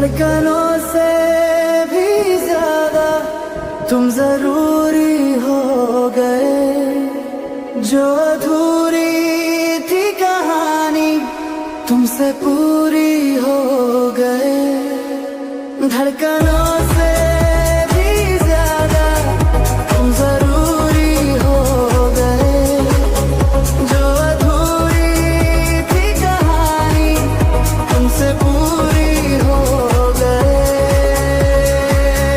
धड़कनों से भी ज्यादा तुम जरूरी हो गए। जो अधूरी थी कहानी तुमसे पूरी हो गए। धड़कनों से भी ज्यादा तुम जरूरी हो गए। जो अधूरी थी कहानी तुमसे पूरी हो गए।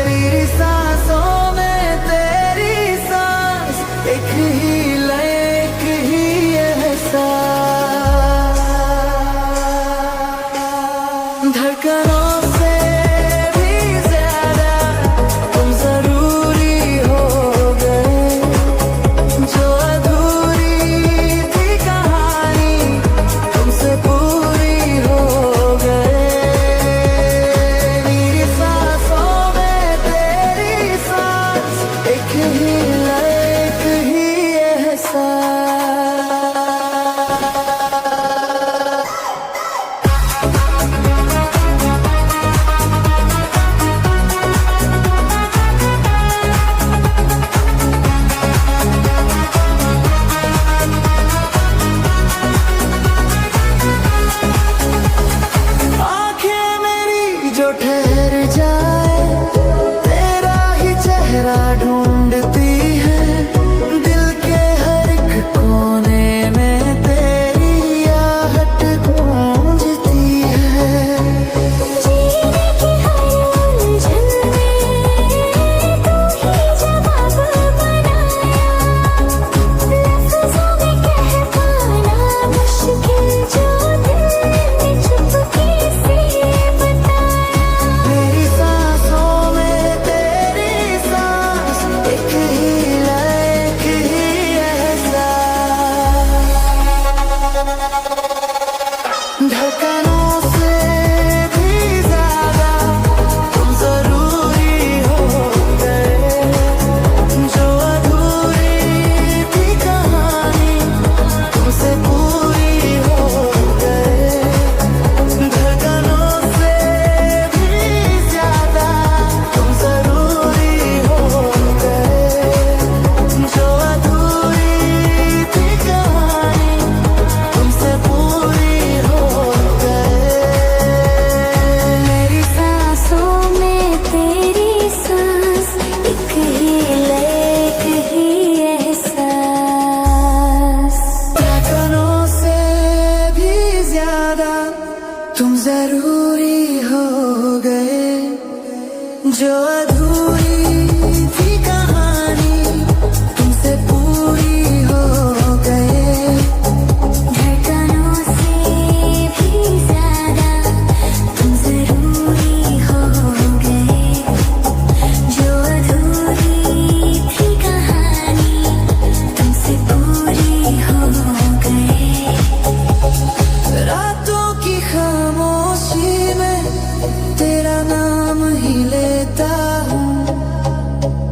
मेरी सांसों में तेरी सांस, एक ही लय एक ही एहसास। धड़कनों जो ठहर जाए तेरा ही चेहरा ढूंढती है। दिल के हर एक कोने में तेरी आहट गूंजती है। जीने की हर उलझन में तू ही जवाब बनाया। लफ्ज़ों में कह पाना मुश्किल जो दिल ने चुपके से बताया। मेरी सांसों में तेरी सांस, एक ही लय एक ही एहसास। धड़कनों से भी ज्यादा तुम जरूरी हो गए। जो अधूरी थी कहानी तुमसे पूरी हो गए। धड़कनों से भी ज्यादा तुम जरूरी हो गए। जो अधूरी थी कहानी तुमसे पूरी हो गए। मेरी सांसों में तेरी सांस, एक ही लय एक ही एहसास। धड़कनों से भी ज्यादा तुम जरूरी हो गए। जो अधूरी थी कहानी तुमसे पूरी हो गए। धड़कनों से भी ज्यादा तुम जरूरी हो गए। जो अधूरी थी कहानी तुमसे पूरी हो गए। रातों की खामोशी में तेरा नाम ही लेता हूँ।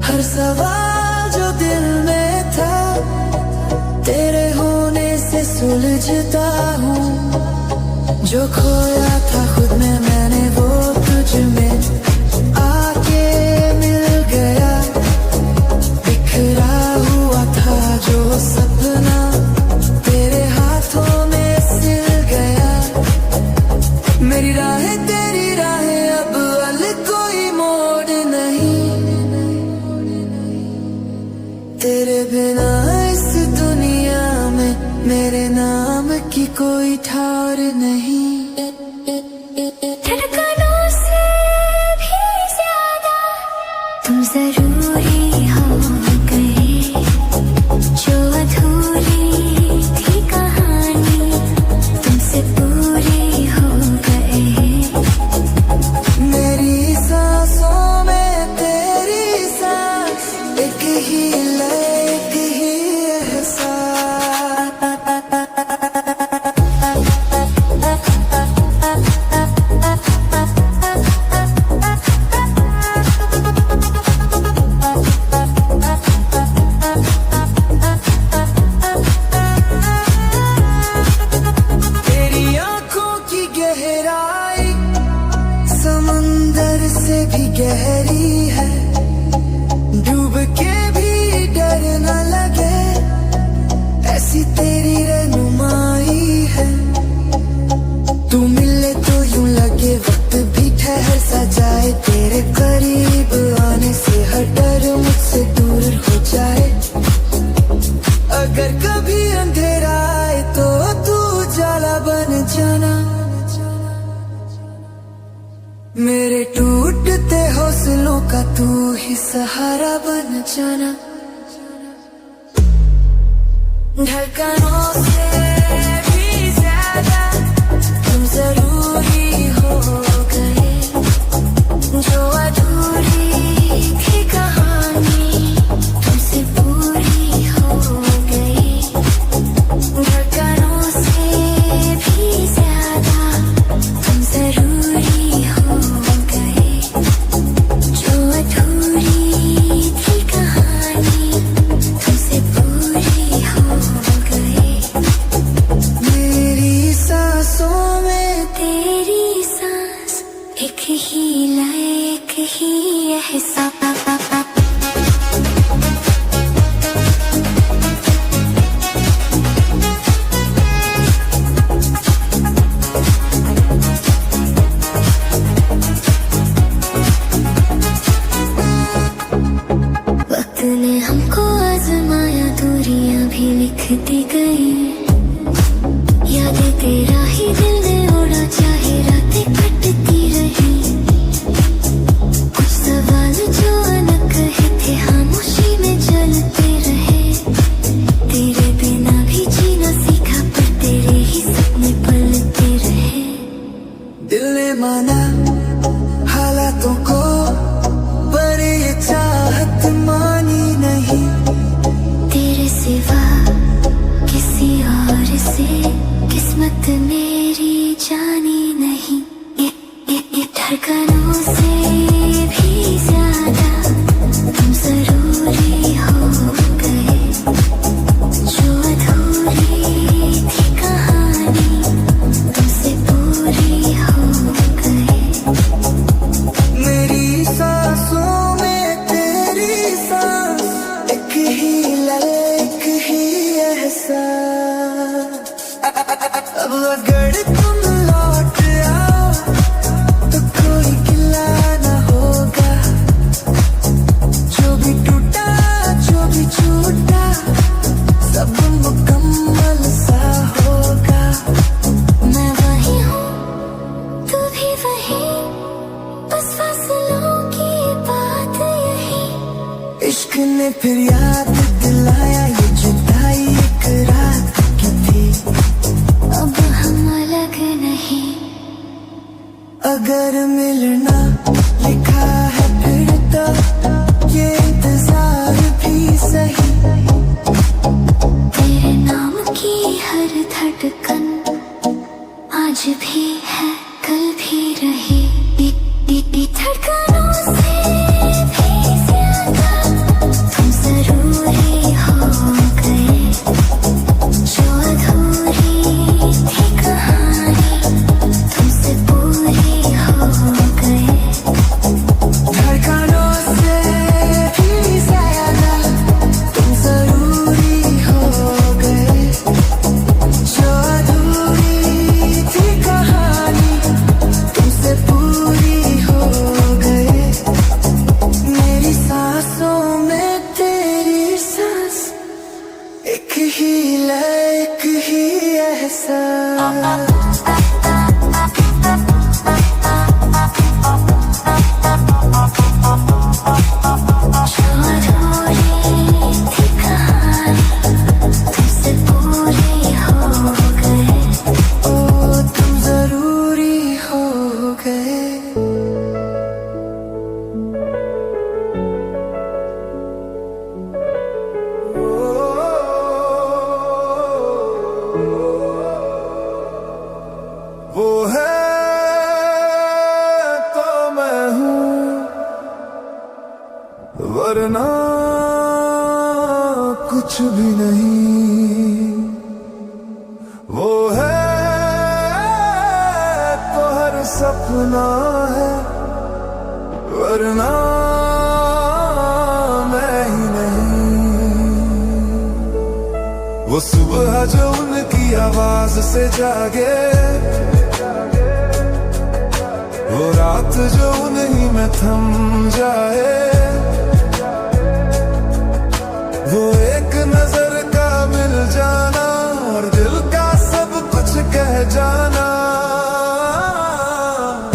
हर सवाल जो दिल में था तेरे होने से सुलझता हूँ। जो खोया था खुद में मैंने वो तुझ में आके मिल गया। बिखरा हुआ था जो सपना तेरे हाथों में सिल गया। मेरी राहें तेरी राहें अब अल कोई मोड़ नहीं। तेरे बिना इस दुनिया में मेरे नाम की कोई ठार नहीं। धड़कनों से भी ज्यादा तुम जरूरी हो गए। जो अधूरी थी कहानी तुमसे पूरी हो गए। मेरी सांसों में तेरी सांस, एक ही लय एक ही एहसास। तेरी आंखों की गहराई समंदर समंदर से भी गहरी है, डूब के भी डर न लगे, ऐसी तेरी रहनुमाई है। तू मिले तो यूं लगे वक्त भी ठहर सा जाए, तेरे करीब आने से हर डर मुझसे दूर हो जाए। अगर कभी अंधेरा आए तो तू उजाला बन जाना, मेरे टूटते हौसलों का तू ही सहारा बन जाना। धड़कनों से भी ज्यादा तुम जरूरी हो गए, जो अधूरी थी कहानी तुमसे पूरी हो गई। धड़कनों से भी ज्यादा तुम जरूरी हो गए, जो अधूरी थी कहानी तुमसे पूरी हो गई। मेरी सांसों में तेरी सांस, एक ही लय एक ही एहसास। वक्त ने हमको आजमाया, दूरियां भी लिखती गई, यादें तेरा ही दिल ने ओढ़ा, चाहे रातें कटती रही। कुछ सवाल जो न कहे थे खामोशी में चलते रहे, तेरे बिना भी जीना सीखा, पर तेरे ही सपने पलते रहे। दिल ने माना हालातों को, पर ये चाहत मानी नहीं, तेरे सिवा किसी और से किस्मत मेरी जानी नहीं। ये धड़कनों से भी ज्यादा तुम जरूरी हो गए, जो अधूरी थी कहानी तुमसे पूरी हो गई। मेरी सांसों में तेरी सांस, एक ही लय एक ही एहसास। अब अगर तुम लौट आओ तो कोई गिला न होगा, जो भी टूटा जो भी छूटा सब मुकम्मल सा होगा। मैं वही हूँ तू भी वही, बस फासलों की बात यही। इश्क ने फिर याद दिलाया, ये जुदाई एक रात की थी, अब हम अलग नहीं। अगर मिलना लिखा है फिर तो ये इंतजार भी सही, तेरे नाम की हर धड़कन आज भी है कल भी रही। धड़कनों से भी ज्यादा तुम जरूरी हो गए, जो अधूरी थी कहानी तुमसे पूरी हो गई। धड़कनों से भी ज्यादा तुम जरूरी हो गए, जो अधूरी थी कहानी तुमसे पूरी हो गए। मेरी सांसों में तेरी सांस, एक ही लय एक ही एहसास। जो अधूरी थी कहानी तुमसे पूरी हो गई, ओ तुम जरूरी हो गए। वो है तो मैं हूँ, वरना कुछ भी नहीं। वो है तो हर सपना है, वरना मैं ही नहीं। वो सुबह जो उनकी आवाज से जागे, वो रात जो उन्हीं में थम जाए, वो एक नजर का मिल जाना और दिल का सब कुछ कह जाना।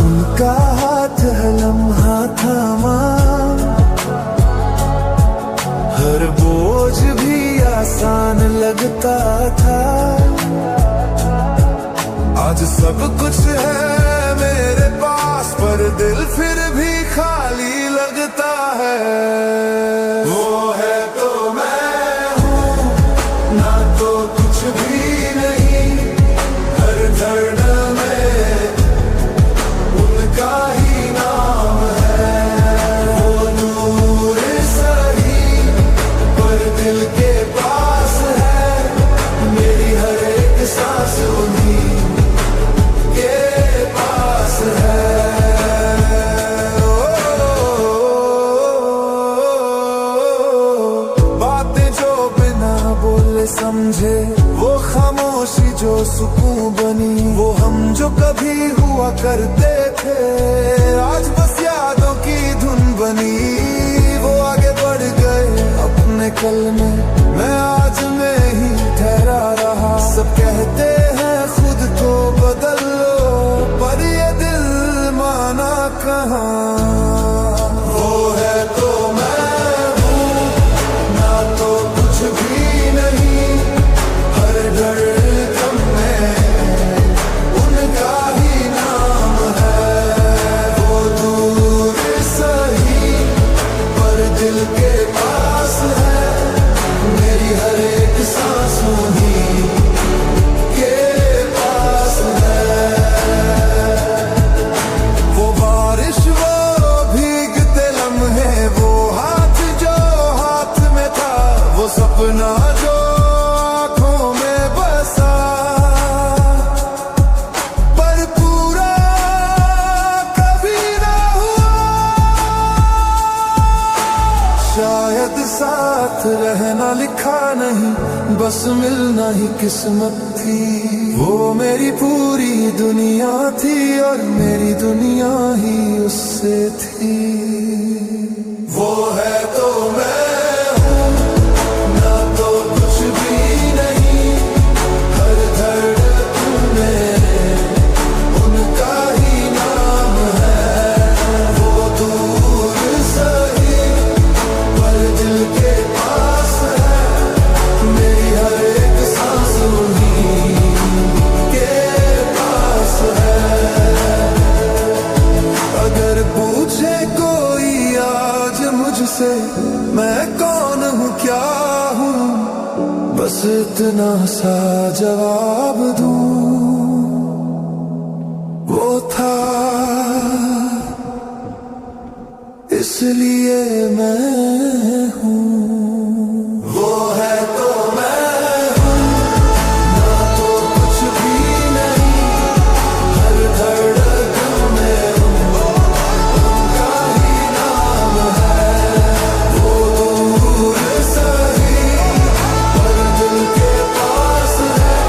उनका हाथ है लम्हा थामा, हर बोझ भी आसान लगता था। आज सब कुछ है मेरे पास, पर दिल फिर भी खाली लगता है। वो है तो मैं हूँ, ना तो कुछ भी नहीं। हर धड़कन में उनका ही नाम है। वो दूर सही पर दिल के पास है, मेरी हर एक सांस उन्हीं के पास है। बातें जो बिना बोले समझे, वो खामोशी जो सुकून बनी, वो हम जो कभी हुआ करते थे, आज बस यादों की धुन बनी। वो आगे बढ़ गए अपने कल में, मैं आज में ही ठहरा रहा। सब कहते हैं खुद को बदल लो, पर ये दिल माना कहाँ। वो है तो मैं हूँ, ना तो कुछ भी नहीं। हर धड़कन में उनका ही नाम है। वो दूर सही पर दिल के पास है, मेरी हर एक सांस उन्हीं के पास है। वो बारिश, वो भीगते लम्हे, वो हाथ जो हाथ में था, वो सपना जो आँखों में बसा, पर पूरा कभी ना हुआ। शायद साथ रहना लिखा नहीं, बस मिलना ही किस्मत थी। वो मेरी पूरी दुनिया थी और मेरी दुनिया ही उससे थी। वो है तो मैं हूँ, ना तो कुछ भी नहीं। हर धड़कन में उनका ही नाम है। वो दूर सही पर दिल के पास है, मेरी हर एक सांस उन्हीं के पास है। अगर पूछे कोई आज मुझसे, मैं कौन हूँ क्या हूँ, बस इतना सा जवाब दूँ, वो था इसलिए मैं हूँ। वो है तो मैं हूँ, ना तो कुछ भी नहीं। हर धड़कन में उनका ही नाम है। वो दूर सही पर दिल के पास है,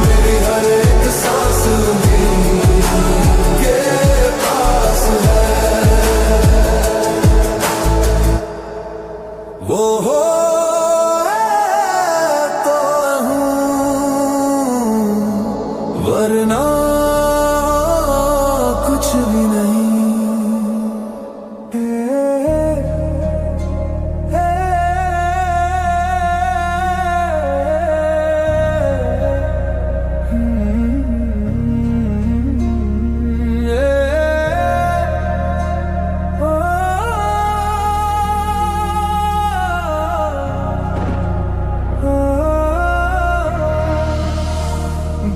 मेरी हर एक सांस उन्हीं के पास है। वो हो तो हूँ, वरना कुछ भी नहीं।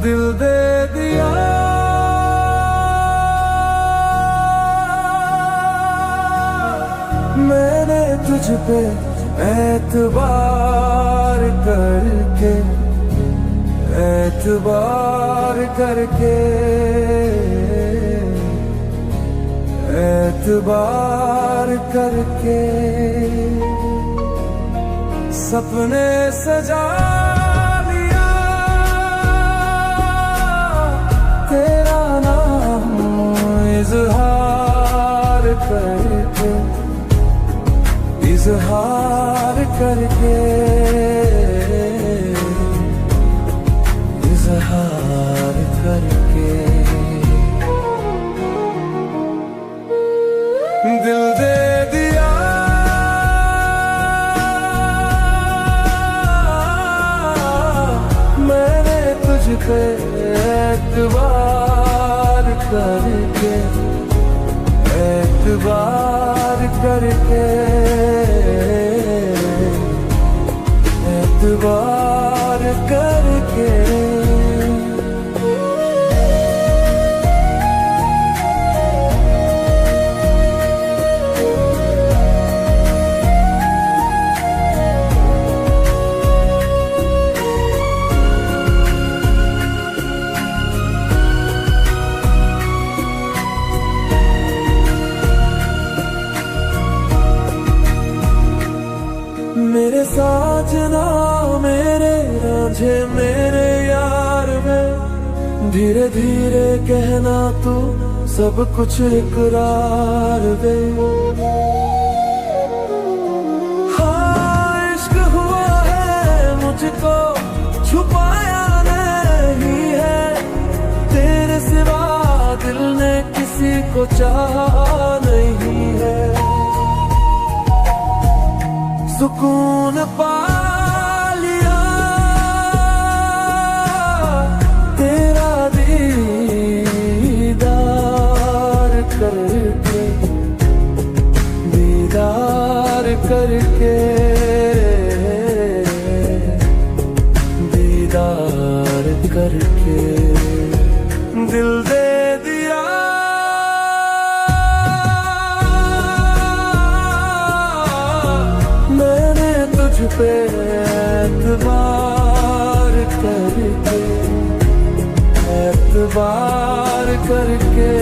दिल दे दिया मैंने तुझ पे एतबार करके, एतबार करके, एतबार एतबार करके सपने सजा लिया, तेरा नाम इजहार करके, इजहार करके, इजहार करके दिल दे दिया, मैंने तुझ पे एतबार करके, एतबार करके, एतबार करके। मेरे साजना, मेरे रांझे, मेरे यार में धीरे धीरे कहना तू सब कुछ इकरार दे। हाँ इश्क हुआ है मुझको छुपाया नहीं है, तेरे सिवा दिल ने किसी को चाहा नहीं है। सुकून पा लिया तेरा दीदार करके, दीदार करके, दीदार करके दिल दे दिया, तुझ पे एतबार करके, एतबार करके,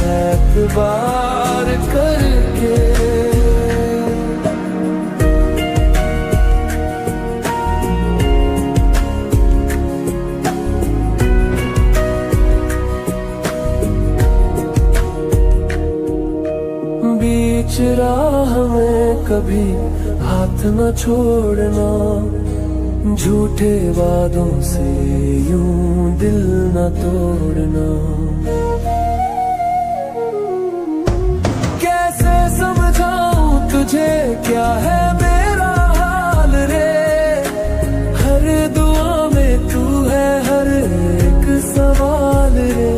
एतबार करके। बीच राह में कभी हाथ न छोड़ना, झूठे वादों से यूं दिल न तोड़ना। कैसे समझाऊं तुझे क्या है मेरा हाल रे, हर दुआ में तू है हर एक सवाल रे।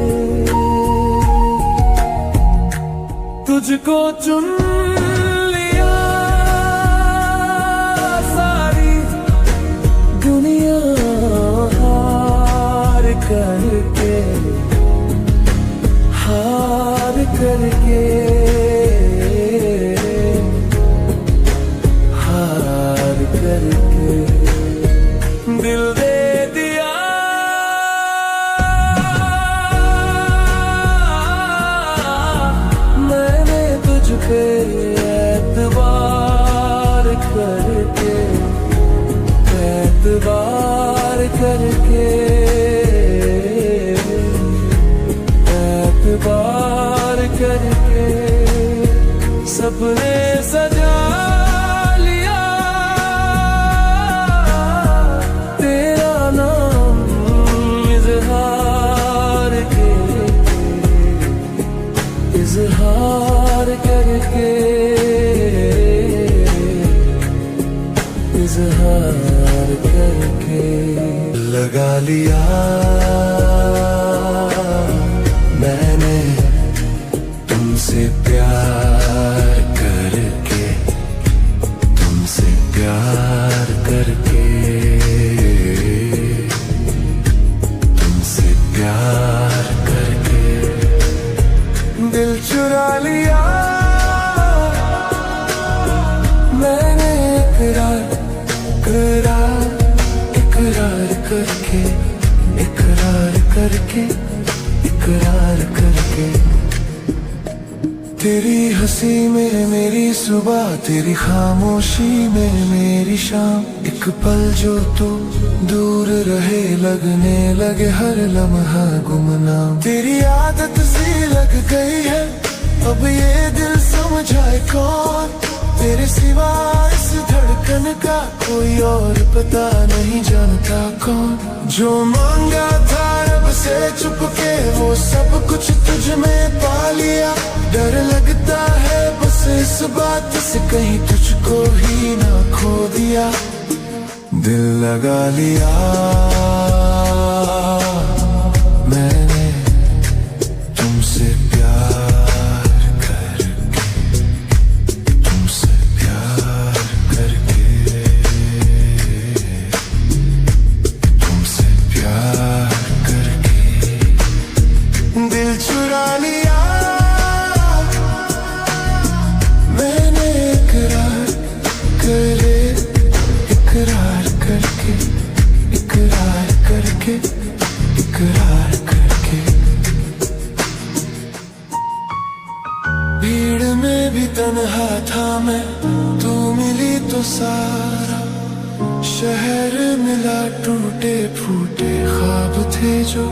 तुझको चुन लिया सारी दुनिया हार करके, हार करके, हार करके दिल दे दिया, पे एतबार करके, एतबार करके, एतबार करके सपने सजा लिया, तेरा नाम इजहार के, इजहार करके, इजहार करके लगा लिया मैंने तुमसे प्यार करके, तुमसे प्यार करके, तुमसे प्यार करके दिल चुरा लिया मैंने, इकरार इकरार करके, इकरार करके, इकरार इकरार करके। तेरी हंसी में मेरी सुबह, तेरी खामोशी में मेरी शाम। एक पल जो तू दूर रहे, लगने लगे हर लम्हा गुमनाम। तेरी आदत सी लग गई है, अब ये दिल समझाए कौन। तेरे सिवा इस धड़कन का कोई और पता नहीं, जानता कौन। जो मांगा था रब से छुपके, वो सब कुछ तुझ में पा लिया। डर लगता है बस इस बात से, कहीं तुझको ही ना खो दिया। दिल लगा लिया मैंने तुमसे प्यार करके, तुमसे प्यार करके, तुमसे प्यार करके। दिल चुरा लिया मैंने इकरार करे, इकरार करके, इकरार करके, इकरार करके। भीड़ में भी तन्हा था मैं, तू मिली तो सारा शहर मिला। टूटे फूटे ख्वाब थे जो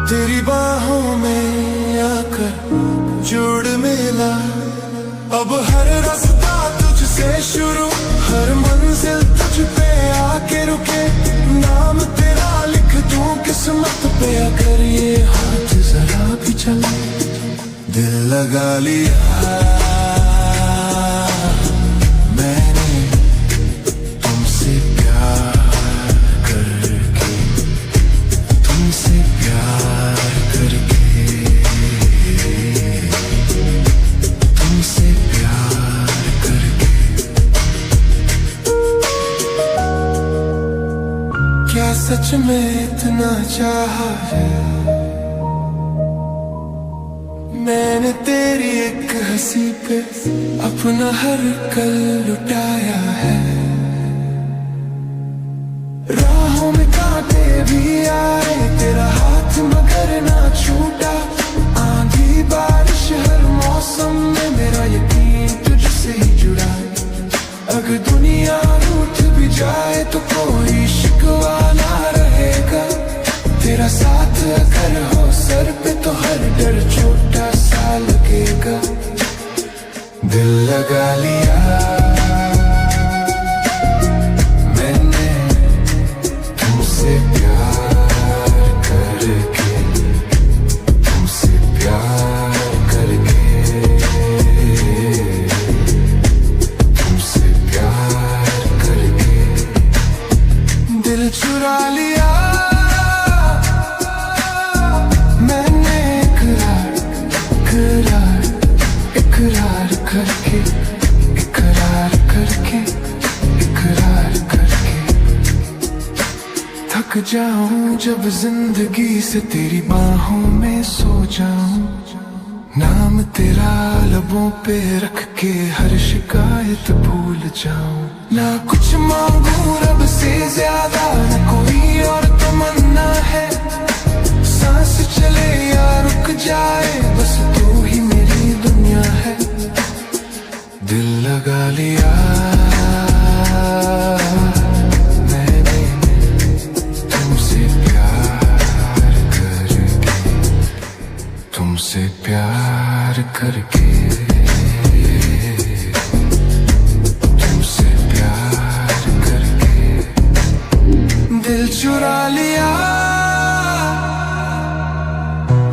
तेरी बाहों में आकर जुड़ मिला। अब हर रास्ता तुझसे शुरू, हर मंजिल तुझ पे आके रुके। नाम तेरा लिख दूं किस्मत पे, अगर ये हाथ जरा भी चले। दिल लगा लिया मैंने तुमसे प्यार करके, तुमसे प्यार करके, तुमसे प्यार करके। क्या सच में इतना चाहा है मैंने तेरी एक हंसी पे, अपना हर कल लुटाया है। राहों में कांटे भी आए, तेरा हाथ मगर ना छूटा। आंधी बारिश हर मौसम में मेरा यकीन तुझसे ही जुड़ा है। अगर दुनिया रूठ भी जाए तो कोई शिकवा ना रहेगा। तेरा साथ अगर हो सर पे तो हर डर छोटा सा लगेगा। दिल लगा लिया मैंने तुमसे प्यार करके, तुमसे प्यार करके, तुमसे प्यार करके। दिल चुरा लिया मैंने इकरार, इकरार, इकरार करके, इकरार करके, इकरार करके। थक जाऊं जब जिंदगी से तेरी बाहों में सो जाऊं। नाम तेरा लबों पे रख के हर शिकायत भूल जाऊं। ना कुछ मांगू रब से ज्यादा, न कोई और तमन्ना है। सांस चले या रुक जाए, बस तू ही मेरी दुनिया है। दिल लगा लिया मैंने तुमसे प्यार करके, तुमसे प्यार करके, तुमसे प्यार करके। दिल चुरा लिया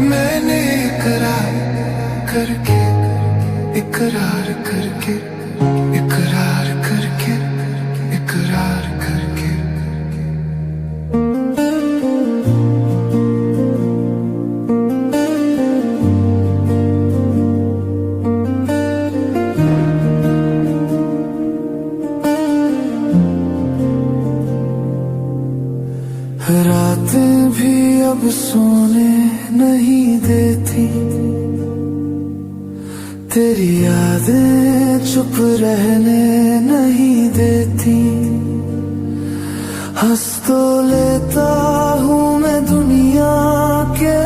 मैंने इकरार करके, इकरार करके, इकरार करके, इकरार करके। रातें भी अब सोने नहीं देती, तेरी यादें चुप रहने नहीं देती। हंस तो लेता हूँ मैं दुनिया के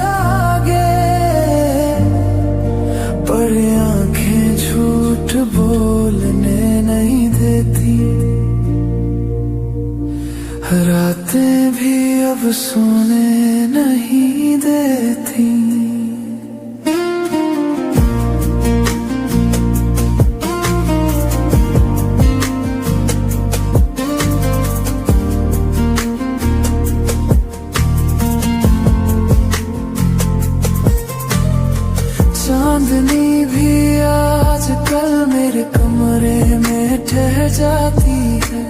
सोने नहीं देती। चांदनी भी आजकल मेरे कमरे में ठहर जाती है।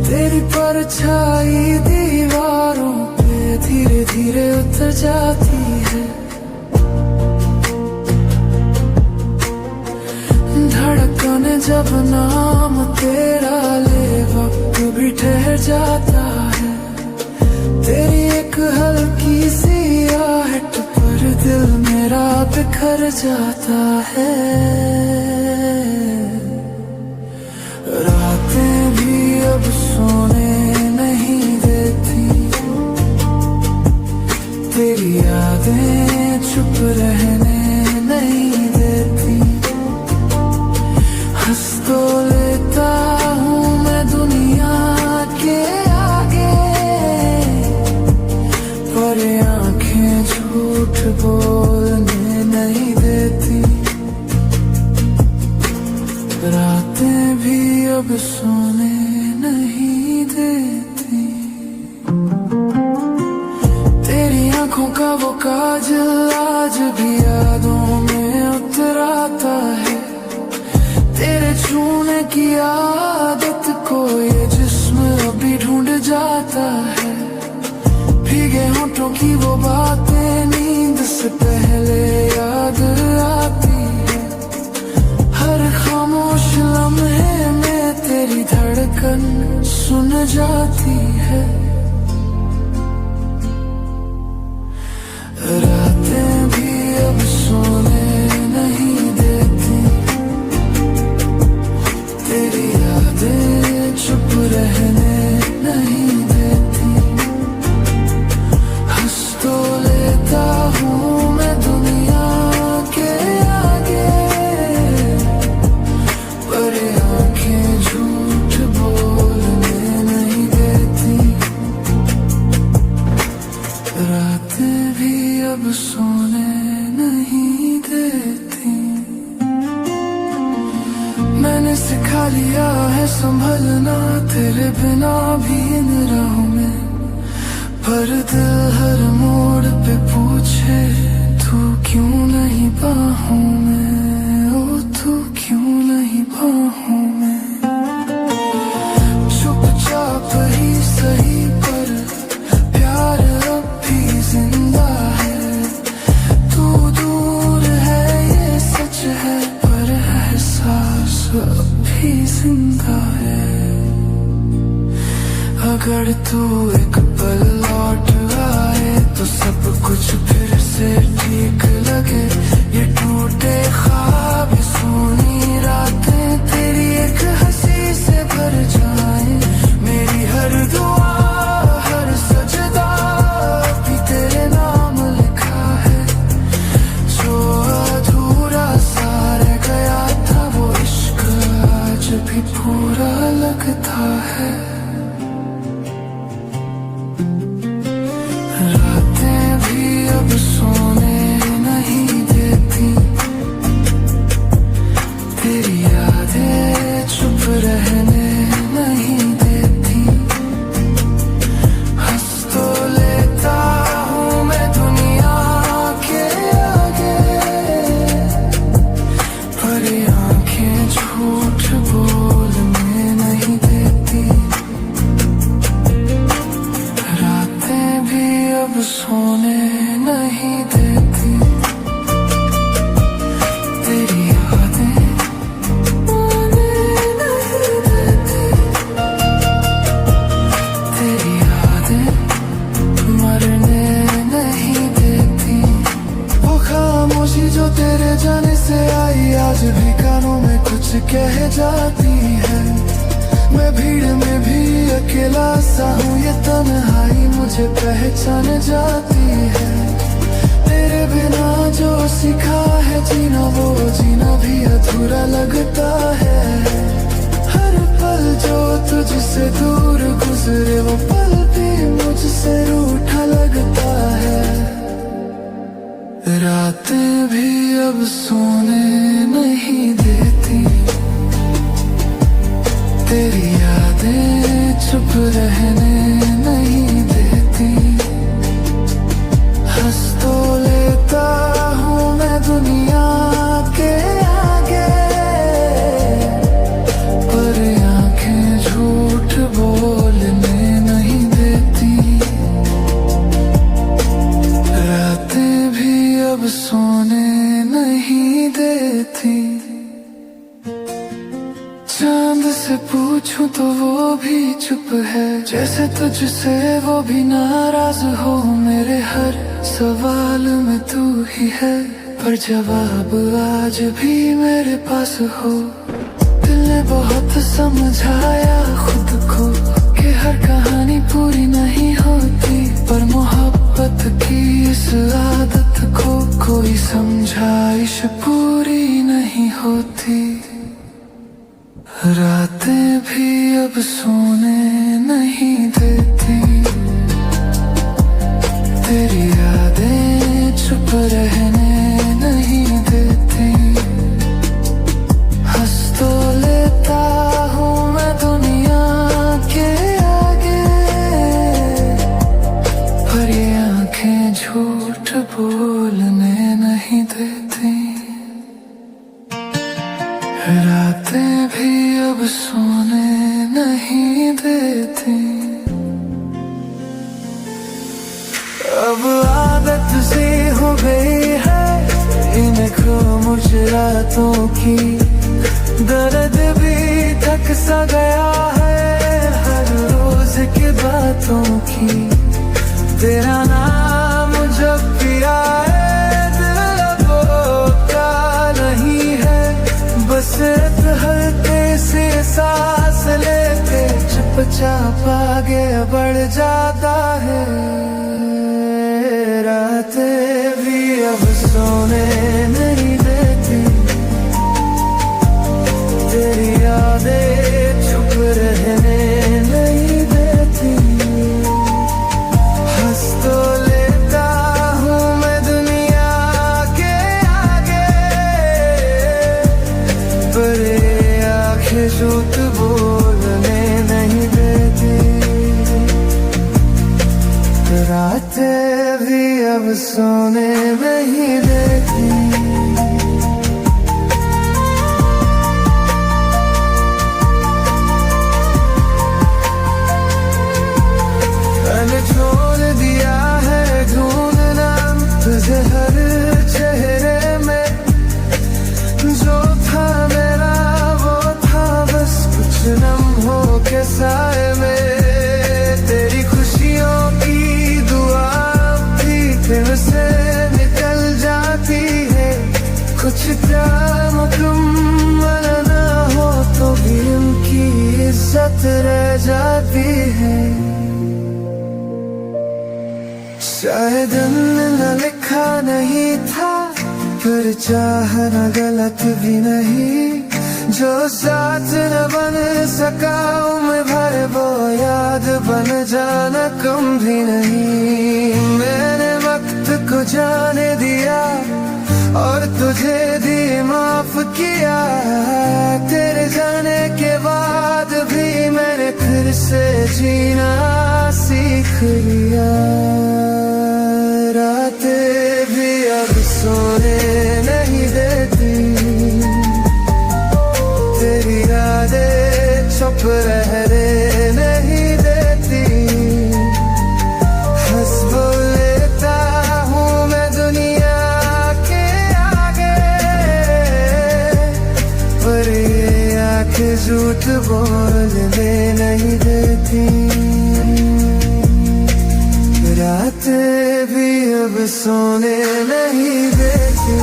तेरी परछाई दीवारों पे धीरे धीरे उतर जाती है। धड़कन जब नाम तेरा ले वक्त भी ठहर जाता है। तेरी एक हल्की सी आहट पर दिल मेरा बिखर जाता है। रातें भी अब सोने नहीं देती। तेरी यादें चुप रहने नहीं देती। हंस तो लेता हूँ मैं दुनिया के आगे, पर आंखें झूठ बोलने नहीं देती। रातें भी अब सोने नहीं देती। तेरी आंखों का वो काजल आज भी यादों में उतराता है। तेरे छूने की आदत को ये जिस्म अभी ढूंढ जाता है। भीगे होठों की वो बातें नींद से पहले याद आती है। हर खामोश लम्हे में तेरी धड़कन सुन जाती है। रातें भी अब सोने नहीं देती। तेरी यादें चुप रहने नहीं देती। हंस तो लेता हूँ मैं दुनिया के आगे, पर आंखें झूठ बोलने नहीं देती। रातें भी अब सोने नहीं देती। मैंने सिखा लिया है संभलना तेरे बिना भी इन राहों में, पर दिल हर मोड़ पे पूछे तू क्यों नहीं बाहों में। ओ तू क्यों नहीं बाहों में। चुपचाप ही सही पर प्यार अब भी जिंदा है। तू दूर है ये सच है, पर एहसास अब भी जिंदा है। अगर तू एक पल लौट आए तो सब कुछ फिर से ठीक लगे। ये टूटे ख्वाब सोनी रातें तेरी एक हंसी से भर जाए। मेरी हर दुआ हर सजदा भी तेरे नाम लिखा है। जो अधूरा सा रह गया था वो इश्क आज भी पूरा लगता है। रातें भी अब सोने नहीं देती। तेरी यादें चुप रहने नहीं देती। हंस तो लेता हूँ मैं दुनिया के आगे, पर आंखें झूठ बोलने नहीं देती। रातें भी अब सोने नहीं देती। तेरी यादें आने नहीं देती। तेरी यादें मरने नहीं देती। वो खामोशी जो तेरे जाने से आई आज भी कानों में कुछ कह जाती है। मैं भीड़ में भी अकेला सा हूँ, ये तन्हाई मुझे पहचान जाती है। तेरे बिना जो सीखा है जीना वो जीना भी अधूरा लगता है। हर पल पल जो तुझसे दूर गुजरे वो पल भी मुझसे रूठा लगता है। रातें भी अब सोने नहीं देती, तेरी यादें चुप रहने नहीं देती। हंस तो लेता हूँ मैं दुनिया के आगे, पर आंखें झूठ बोलने नहीं देती। रातें भी अब सोने नहीं देती। चांद से पूछूं तो वो भी चुप है, जैसे तुझसे वो भी नाराज हो। मेरे हर सवाल में तू ही है, पर जवाब आज भी मेरे पास हो। दिल ने बहुत समझाया खुद को कि हर कहानी पूरी नहीं होती, पर मोहब्बत की इस आदत को कोई समझाइश पूरी नहीं होती। रातें भी अब सोने नहीं देती, तेरी यादें चुप रहने नहीं देती। हंस तो लेता हूँ मैं दुनिया के आगे, पर ये आंखें झूठ बोलने नहीं देती। रातें भी अब सोने नहीं देती। अब आदत सी हो गई है इन खामोश रातों की, दर्द भी थक सा गया है हर रोज की बातों की। तेरा नाम जब पिया है दिल वो का नहीं है, बस हल्के से सांस लेके चुपचाप आगे बढ़ जाता है। रातें भी अब सोने नहीं देती, तेरी यादें चुप रहने नहीं देती। हंस तो लेता हूँ मैं दुनिया के आगे, पर आंखें झूठ बोलने नहीं देती। रातें भी अब सोने नहीं देती। मैंने छोड़ दिया है ढूंढना तुझे हर चेहरे में, जो था मेरा वो था बस कुछ लम्हों के साए में। तेरी खुशियों की दुआ भी दिल से निकल जाती है, कुछ क्या मुकम्मल ना हो तो भी उनकी इज्जत रह जाती है। शायद न लिखा नहीं था, पर चाहना गलत भी नहीं। जो साथ न बन सका उम्र भर वो याद बन जाना कम भी नहीं। मैंने वक्त को जाने दिया और तुझे भी माफ किया, तेरे जाने के बाद भी मैंने फिर से जीना सीख लिया। रातें भी अब सोने नहीं देती, तेरी यादें चुप रहने नहीं देती। हंस लेता हूँ मैं दुनिया के आगे, पर ये आंखें झूठ बोलने नहीं देती। रातें भी अब सोने नहीं देती।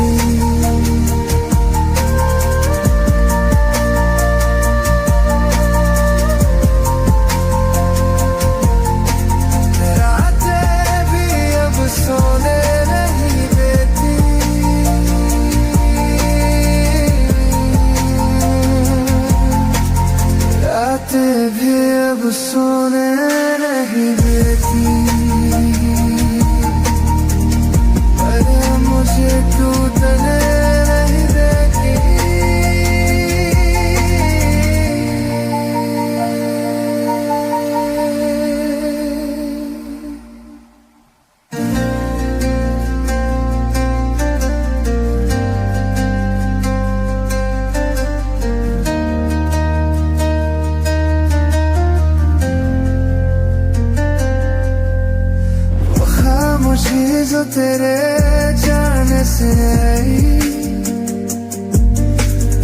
तेरे जाने से आई,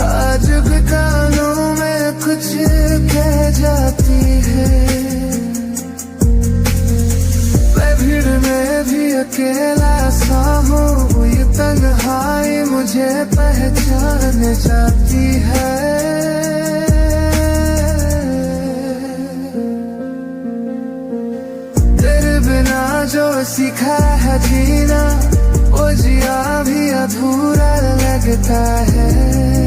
आज भी कानों में कुछ कह जाती है। मैं भीड़ में भी अकेला सा हूँ, ये तन्हाई मुझे पहचान जाती है। तेरे बिना जो सीखा है जीना, वो जिया भी अधूरा लगता है।